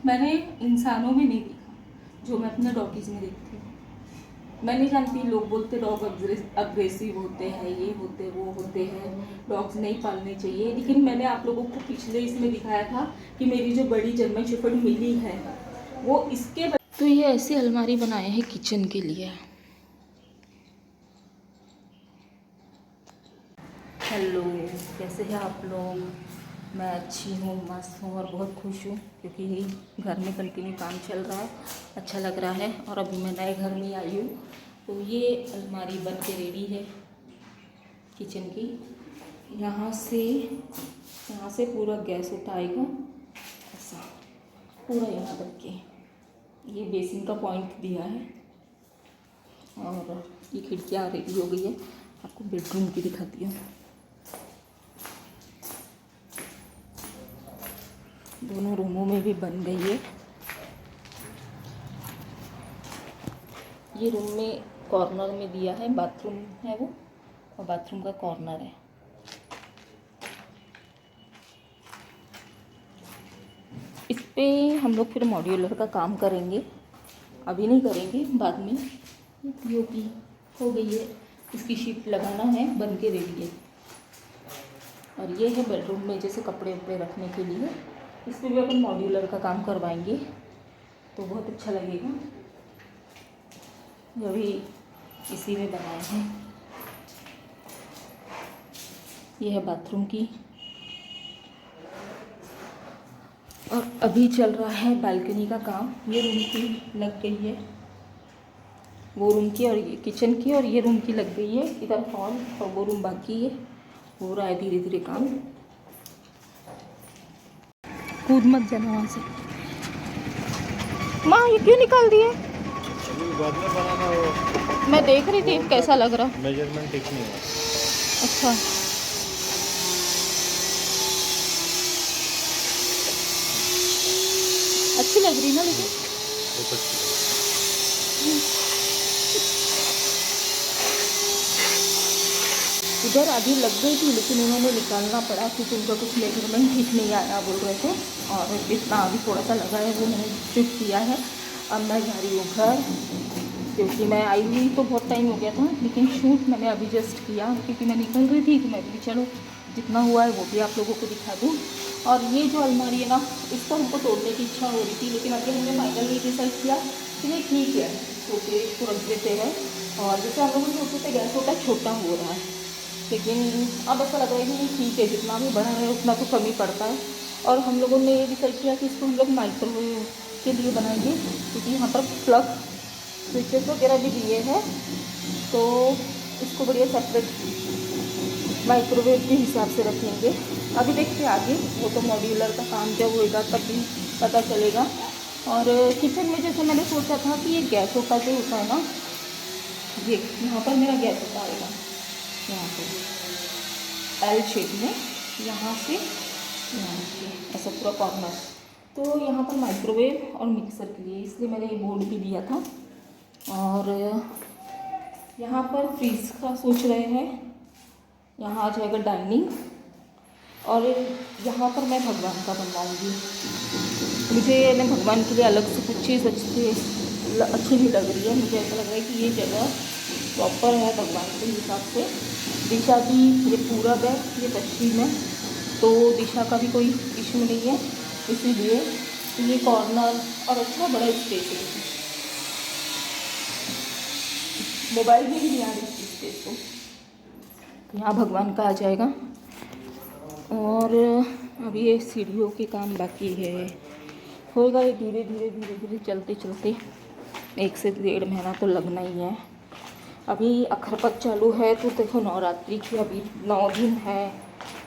मैंने इंसानों में नहीं देखा जो मैं अपने डॉगीज़ में देखती हूँ। मैं नहीं जानती, लोग बोलते डॉग अग्रेसिव होते हैं, ये होते वो होते हैं, डॉग्स नहीं पालने चाहिए, लेकिन मैंने आप लोगों को पिछले इसमें दिखाया था कि मेरी जो बड़ी जर्मन शेफर्ड मिली है वो इसके तो ये ऐसी अलमारी बनाए हैं किचन के लिए। हेलो, कैसे हैं आप लोग? मैं अच्छी हूँ, मस्त हूँ और बहुत खुश हूँ क्योंकि घर में कंटिन्यू काम चल रहा है, अच्छा लग रहा है। और अभी मैं नए घर में आई हूँ तो ये अलमारी बन के रेडी है किचन की। यहाँ से पूरा गैस उठाएगा ऐसा, पूरा यहाँ तक के। ये बेसिन का पॉइंट दिया है और ये खिड़कियाँ रेडी हो गई है। आपको बेडरूम की दिखाती हूँ। दोनों रूमों में भी बन गई है। ये रूम में कॉर्नर में दिया है, बाथरूम है वो, और बाथरूम का कॉर्नर है। इस पे हम लोग फिर मॉड्यूलर का काम करेंगे, अभी नहीं करेंगे, बाद में। पीओपी हो गई है, इसकी शीट लगाना है, बन के रेडी है। और ये है बेडरूम में जैसे कपड़े वपड़े रखने के लिए, इस पर भी अपन मॉड्यूलर का काम करवाएंगे तो बहुत अच्छा लगेगा। ये भी इसी में बनाए हैं। ये है बाथरूम की। और अभी चल रहा है बालकनी का काम। ये रूम की लग गई है, वो रूम की और ये किचन की, और ये रूम की लग गई है। इधर हॉल और वो रूम बाकी है, हो रहा है धीरे धीरे काम। कूद मत जाना वहाँ से। माँ ये क्यों निकाल दिए? बाद में बनाना हो। मैं देख रही थी कैसा लग रहा। मेजरमेंट ठीक नहीं है। अच्छा, अच्छी लग रही ना लेकिन। इधर आधी लग गई थी लेकिन उन्होंने निकालना पड़ा क्योंकि उनका कुछ मेजरमेंट ठीक नहीं आया बोल रहे थे। और जितना अभी थोड़ा सा लगा है वो मैंने शिफ्ट किया है। अब मैं जा रही हूँ घर, क्योंकि मैं आई हुई तो बहुत टाइम हो गया था, लेकिन शूट मैंने अभी जस्ट किया क्योंकि मैं निकल रही थी तो मैं भी चलो जितना हुआ है वो भी आप लोगों को दिखा दूँ। और ये जो अलमारी है ना, इसको हमको तोड़ने की इच्छा हो रही थी, लेकिन अभी हमने फाइनली डिसाइड किया कि नहीं ठीक है, ओके इसको रख देते हैं। और जैसे हम लोगों ने सोचे थे गैस होता छोटा हो रहा है, लेकिन अब ऐसा लग रहा है कि नहीं ठीक है, जितना भी बड़ा है उतना तो कम ही पड़ता है। और हम लोगों ने ये डिसाइड किया कि इसको हम लोग माइक्रोवेव के लिए बनाएंगे, क्योंकि यहाँ पर प्लग स्विचेस वगैरह भी दिए हैं, तो इसको बढ़िया सेपरेट माइक्रोवेव के हिसाब से रखेंगे। अभी देखते हैं आगे, वो तो मॉड्यूलर का काम जब होएगा तभी पता चलेगा। और किचन में जैसे मैंने सोचा था कि ये गैसों का जो होता है ना, ये यहाँ पर मेरा गैस होता आएगा, यहाँ पे एल शेप में, यहाँ से यहाँ से ऐसा पूरा कॉर्नर। तो यहाँ पर माइक्रोवेव और मिक्सर के लिए इसलिए मैंने ये बोर्ड भी दिया था। और यहाँ पर फ्रीज का सोच रहे हैं, यहाँ आ जाएगा डाइनिंग, और यहाँ पर मैं भगवान का बनवाऊँगी। मुझे ना भगवान के लिए अलग से कुछ चीज़ अच्छी नहीं लग रही है। मुझे ऐसा लग रहा है कि ये जगह प्रॉपर है भगवान के हिसाब से। दिशा भी, ये पूरब है, ये पश्चिम है, तो दिशा का भी कोई इशू नहीं है, इसीलिए ये कॉर्नर और अच्छा बड़ा स्पेस है। मोबाइल में भी नहीं आ रही स्पेस, तो यहाँ भगवान का आ जाएगा। और अभी ये सीढ़ियों के काम बाकी है, होगा ये धीरे धीरे धीरे धीरे चलते चलते 1 से 1.5 महीना तो लगना ही है। अभी अखरपत चालू है तो देखो नवरात्रि की अभी 9 दिन है,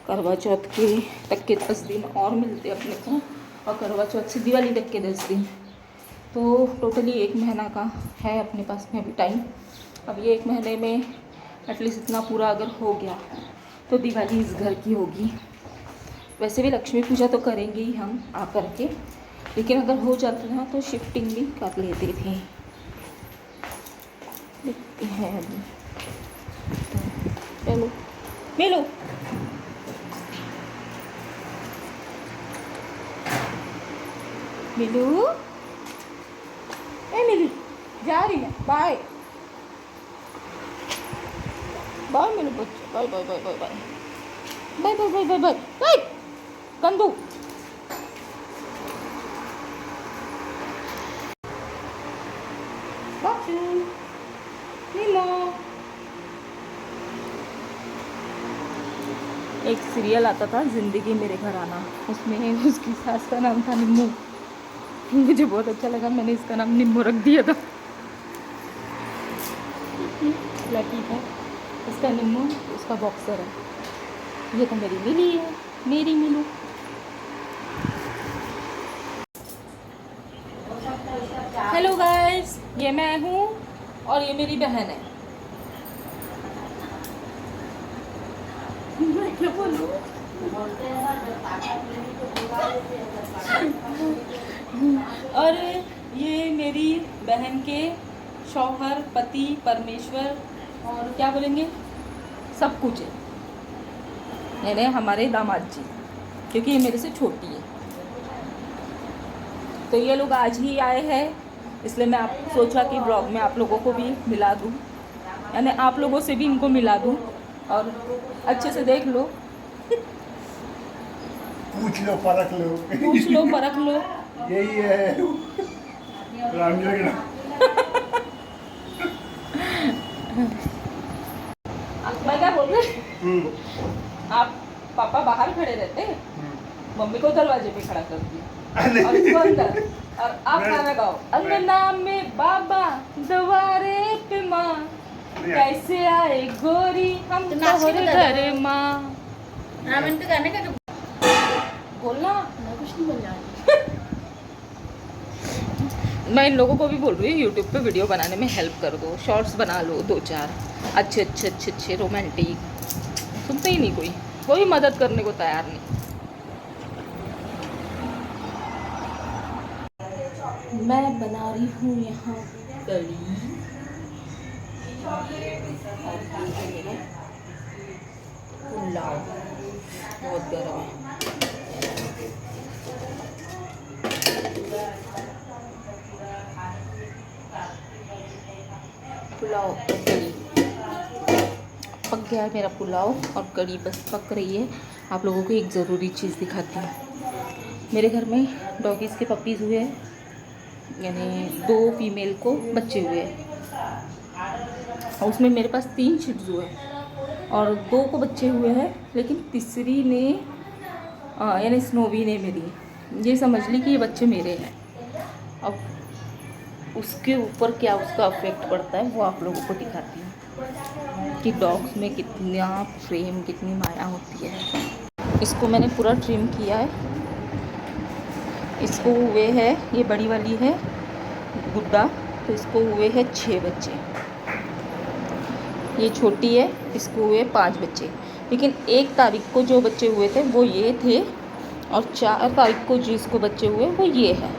करवा चौथ के तक के 10 दिन और मिलते अपने को, और करवा चौथ से दिवाली तक के 10 दिन, तो टोटली 1 महीना का है अपने पास में अभी टाइम। अब ये 1 महीने में एटलीस्ट इतना पूरा अगर हो गया तो दिवाली इस घर की होगी। वैसे भी लक्ष्मी पूजा तो करेंगे ही हम आ करके, लेकिन अगर हो जाता ना तो शिफ्टिंग भी कर लेते थे। देखते हैं अभी, चलो मिलो। मिलू, ए मिलू, जा रही है, बाय बाय मिलू बच्चे, bye bye bye bye bye bye bye bye bye bye bye Kandu. Bachu Nemo. एक सीरियल आता था ज़िंदगी मेरे घर आना, उसमें उसकी सास का नाम था निम्मू। मुझे बहुत अच्छा लगा, मैंने इसका नाम निम्मू रख दिया था। लकी है इसका निम्मू, उसका बॉक्सर है। ये तो मेरी मिली है, मेरी मिलू। हेलो गाइस, ये मैं हूँ और ये मेरी बहन है। मैं क्या बोलूँ? और ये मेरी बहन के शौहर, पति, परमेश्वर और क्या बोलेंगे, सब कुछ है। यानी हमारे दामाद जी, क्योंकि ये मेरे से छोटी है। तो ये लोग आज ही आए हैं, इसलिए मैं सोचा कि ब्लॉग में आप लोगों को भी मिला दूँ, यानी आप लोगों से भी इनको मिला दूँ और अच्छे से देख लो, पूछ लो, परख लो। पूछ लो, परख लो। यही है रामजी का। मैं क्या बोल रही, आप पापा बाहर खड़े रहते, मम्मी को दरवाजे पे खड़ा कर दिया और इसको अंदर, और आप गाना गाओ, अन्य नाम में बाबा द्वारे पे माँ, कैसे आए गोरी हम तोहरे घरे माँ। रावण पे गाने का बोलना, मैं कुछ नहीं बोल रहा। मैं इन लोगों को भी बोल रही हूँ यूट्यूब पे वीडियो बनाने में हेल्प कर दो, शॉर्ट्स बना लो 2-4 अच्छे रोमांटिक। सुनते ही नहीं, कोई मदद करने को तैयार नहीं। मैं बना रही हूँ यहाँ कड़ी, पुलाव बहुत गर्म है। पुलाव और कड़ी पक गया है मेरा, पुलाव और कड़ी बस पक रही है। आप लोगों को एक ज़रूरी चीज़ दिखाती हूँ। मेरे घर में डॉगीज़ के पपीज़ हुए हैं, यानी 2 फीमेल को बच्चे हुए हैं, और उसमें मेरे पास 3 शिट्ज़ू हैं और 2 को बच्चे हुए हैं, लेकिन तीसरी ने यानी स्नोवी ने मेरी ये समझ ली कि ये बच्चे मेरे हैं। अब उसके ऊपर क्या उसका इफेक्ट पड़ता है वो आप लोगों को दिखाती हूँ कि डॉग्स में कितना प्रेम, कितनी माया होती है। इसको मैंने पूरा ट्रिम किया है। इसको हुए हैं, ये बड़ी वाली है गुड्डा, तो इसको हुए हैं 6 बच्चे। ये छोटी है, इसको हुए 5 बच्चे। लेकिन 1 तारीख को जो बच्चे हुए थे वो ये थे, और 4 तारीख को जिसको बच्चे हुए वो ये है।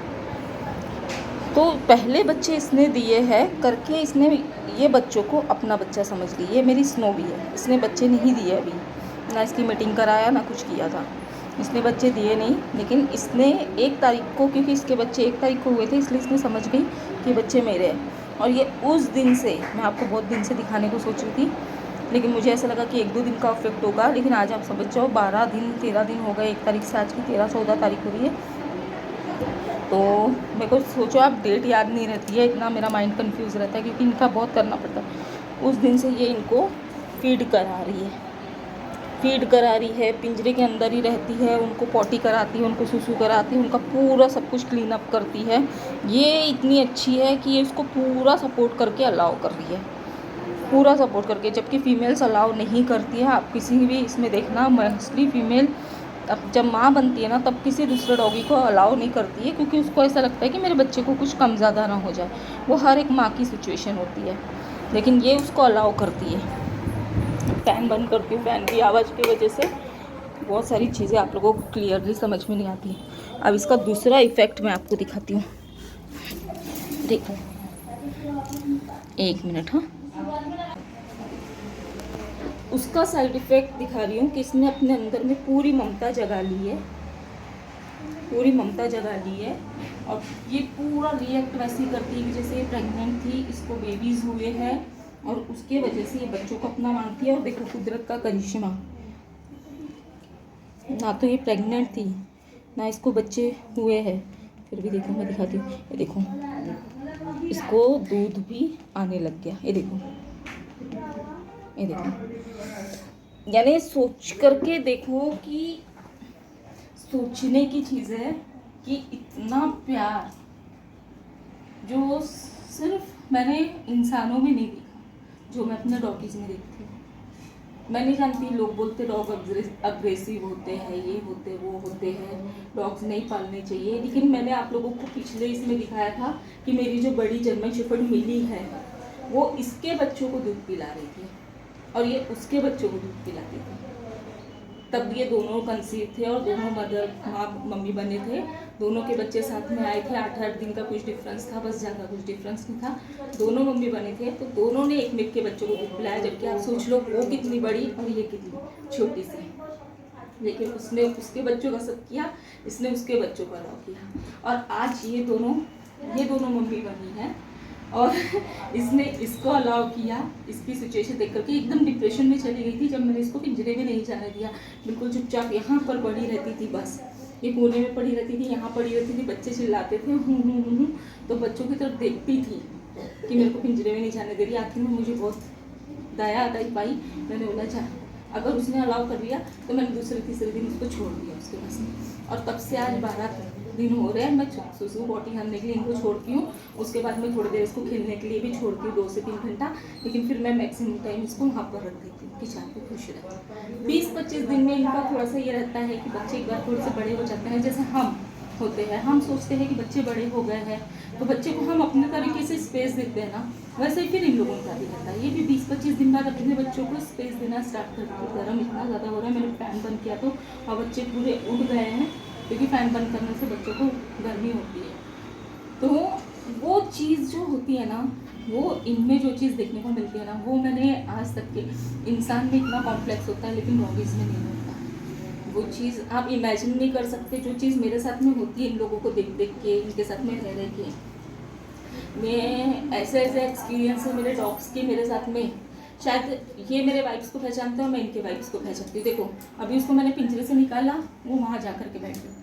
तो पहले बच्चे इसने दिए हैं करके इसने ये बच्चों को अपना बच्चा समझ ली। ये मेरी स्नोवी है, इसने बच्चे नहीं दिए अभी, ना इसकी मीटिंग कराया ना कुछ किया था, इसने बच्चे दिए नहीं। लेकिन इसने 1 तारीख को, क्योंकि इसके बच्चे 1 तारीख को हुए थे, इसलिए इसने समझ गई कि बच्चे मेरे हैं। और ये उस दिन से, मैं आपको बहुत दिन से दिखाने को सोच रही थी, लेकिन मुझे ऐसा लगा कि 1-2 दिन का इफेक्ट होगा। लेकिन आज आप समझ जाओ 12 दिन 13 दिन हो गए, 1 तारीख से आज की 13-14 तारीख हो रही है। तो मेरे को सोचो आप, डेट याद नहीं रहती है, इतना मेरा माइंड कंफ्यूज रहता है क्योंकि इनका बहुत करना पड़ता है। उस दिन से ये इनको फीड करा रही है, पिंजरे के अंदर ही रहती है, उनको पॉटी कराती है, उनको सुसु कराती है, उनका पूरा सब कुछ क्लीन अप करती है। ये इतनी अच्छी है कि ये इसको पूरा सपोर्ट करके अलाउ कर रही है, पूरा सपोर्ट करके, जबकि फीमेल्स अलाउ नहीं करती है। आप किसी भी इसमें देखना, मोस्टली फीमेल अब जब माँ बनती है ना, तब किसी दूसरे डॉगी को अलाउ नहीं करती है, क्योंकि उसको ऐसा लगता है कि मेरे बच्चे को कुछ कम ज़्यादा ना हो जाए। वो हर एक माँ की सिचुएशन होती है, लेकिन ये उसको अलाउ करती है। फ़ैन बंद करती हूँ, फ़ैन की आवाज़ की वजह से बहुत सारी चीज़ें आप लोगों को क्लियरली समझ में नहीं आती है। अब इसका दूसरा इफ़ेक्ट मैं आपको दिखाती हूँ, देखो 1 मिनट। हाँ, उसका साइड इफ़ेक्ट दिखा रही हूँ कि इसने अपने अंदर में पूरी ममता जगा ली है, और ये पूरा रिएक्ट वैसे ही करती है कि जैसे ये प्रेग्नेंट थी, इसको बेबीज़ हुए हैं और उसके वजह से ये बच्चों को अपना मानती है। और देखो कुदरत का करिश्मा, ना तो ये प्रेग्नेंट थी ना इसको बच्चे हुए हैं, फिर भी देखो मैं दिखाती हूँ। ये देखो इसको दूध भी आने लग गया, ये देखो, ये देखो। यानी सोच करके देखो कि सोचने की चीज़ है कि इतना प्यार जो सिर्फ मैंने इंसानों में नहीं देखा, जो मैं अपने डॉगीज़ में देखती हूँ। मैं नहीं जानती, लोग बोलते डॉग अग्रेसिव होते हैं, ये होते वो होते हैं, डॉग्स नहीं पालने चाहिए, लेकिन मैंने आप लोगों को पिछले इसमें दिखाया था कि मेरी जो बड़ी जर्मन शेफर्ड मिली है वो इसके बच्चों को दूध पिला रही थी और ये उसके बच्चों को दूध पिलाती थी। तब ये दोनों कंसीव थे और दोनों माँ मम्मी बने थे, दोनों के बच्चे साथ में आए थे। 8-8 दिन का कुछ डिफरेंस था, बस ज़्यादा कुछ डिफरेंस नहीं था। दोनों मम्मी बने थे, तो दोनों ने एक मिनट के बच्चों को दूध पिलाया, जबकि आप सोच लो वो कितनी बड़ी और ये कितनी छोटी सी। लेकिन उसने उसके बच्चों का सब किया, इसने उसके बच्चों का अलाउ किया। और आज ये दोनों मम्मी बनी हैं और इसने इसको अलाउ किया। इसकी सिचुएशन देख करके एकदम डिप्रेशन में चली गई थी जब मैंने इसको पिंजरे में नहीं जाने दिया। बिल्कुल चुपचाप यहाँ पर पड़ी रहती थी, बस ये कोने में पड़ी रहती थी, यहाँ पड़ी रहती थी। बच्चे चिल्लाते थे हूँ, तो बच्चों की तरफ देखती थी कि मेरे को पिंजरे में नहीं जाने दे रही। आखिर में मुझे बहुत दया आई पाई, मैंने बोला जा, अगर उसने अलाउ कर दिया तो मैंने दूसरे तीसरे दिन उसको छोड़ दिया उसके पास में। और तब से आज 12 दिन हो रहे हैं मैं सुसु पॉटी करने के लिए इनको छोड़ती हूँ। उसके बाद मैं थोड़ी देर इसको खेलने के लिए भी छोड़ती हूँ, 2 से 3 घंटा, लेकिन फिर मैं मैक्सिमम टाइम इसको वहाँ पर रख देती हूँ कि चाह पे खुश रहे। 20-25 दिन में इनका थोड़ा सा ये रहता है कि बच्चे एक बार थोड़े से बड़े हो जाते हैं। जैसे हम होते हैं, हम सोचते हैं कि बच्चे बड़े हो गए हैं तो बच्चे को हम अपने तरीके से स्पेस देते हैं ना, वैसे ही फिर इन लोगों का भी रहता है। ये भी 20-25 दिन बाद अपने बच्चों को स्पेस देना स्टार्ट कर देते हैं। गर्म इतना ज़्यादा हो रहा है, मैंने फैन बंद किया तो और बच्चे पूरे उठ गए हैं, क्योंकि फ़ैन बंद करने से बच्चों को गर्मी होती है। तो वो चीज़ जो होती है ना, वो इनमें जो चीज़ देखने को मिलती है ना, वो मैंने आज तक के इंसान में इतना कॉम्प्लेक्स होता है लेकिन डॉगीज़ में नहीं होता। वो चीज़ आप इमेजिन नहीं कर सकते, जो चीज़ मेरे साथ में होती है इन लोगों को देख देख के, इनके साथ में रह के। मैं ऐसे एक्सपीरियंस है मेरे डॉग्स के मेरे साथ में। शायद ये मेरे वाइब्स को पहचानते हैं और मैं इनके वाइब्स को पहचानती हूँ। देखो अभी उसको मैंने पिंजरे से निकाला, वो वहाँ जा कर के बैठ गई।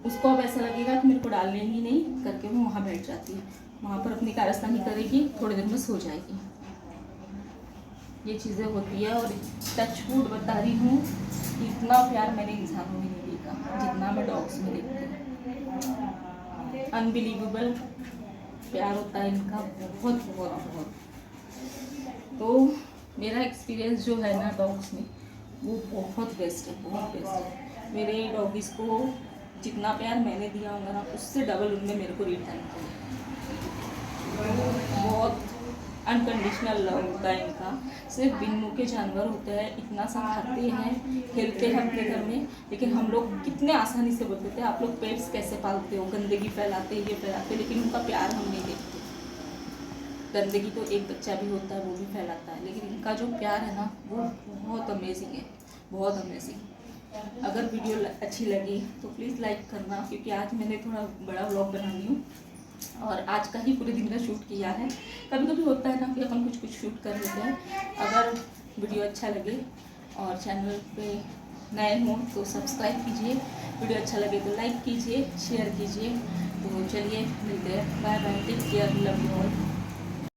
उसको अब ऐसा लगेगा कि मेरे को डालने ही नहीं करके वो वहाँ बैठ जाती है, वहाँ पर अपनी कारस्तानी करेगी, थोड़ी देर में सो जाएगी। ये चीज़ें होती है। और टच वुड बता रही हूँ, इतना प्यार मैंने इंसानों में नहीं देखा जितना मैं डॉग्स में देखती हूँ। अनबिलीवेबल प्यार होता है इनका, बहुत बहुत बहुत। तो मेरा एक्सपीरियंस जो है ना डॉग्स में, वो बहुत बेस्ट है, बहुत बेस्ट है। मेरे डॉगीज़ को जितना प्यार मैंने दिया होगा ना, उससे डबल उनमें मेरे को रिटर्न किया। बहुत अनकंडीशनल लव होता है इनका। सिर्फ बिन मुँह के जानवर होते हैं, इतना सा खाते हैं, खेलते हैं अपने घर में, लेकिन हम लोग कितने आसानी से बोलते थे आप लोग पेट्स कैसे पालते हो, गंदगी फैलाते ये फैलाते, लेकिन उनका प्यार हम नहीं देखते। गंदगी तो एक बच्चा भी होता है, वो भी फैलाता है, लेकिन इनका जो प्यार है ना, वो बहुत अमेजिंग है, बहुत अमेजिंग। अगर वीडियो अच्छी लगी तो प्लीज़ लाइक करना, क्योंकि आज मैंने थोड़ा बड़ा व्लॉग बना रही हूँ और आज का ही पूरे दिन का शूट किया है। कभी कभी होता है ना कि अपन कुछ शूट कर लेते हैं। अगर वीडियो अच्छा लगे और चैनल पे नए हों तो सब्सक्राइब कीजिए, वीडियो अच्छा लगे तो लाइक कीजिए, शेयर कीजिए। तो चलिए मिलते हैं, bye bye, take care, love you all.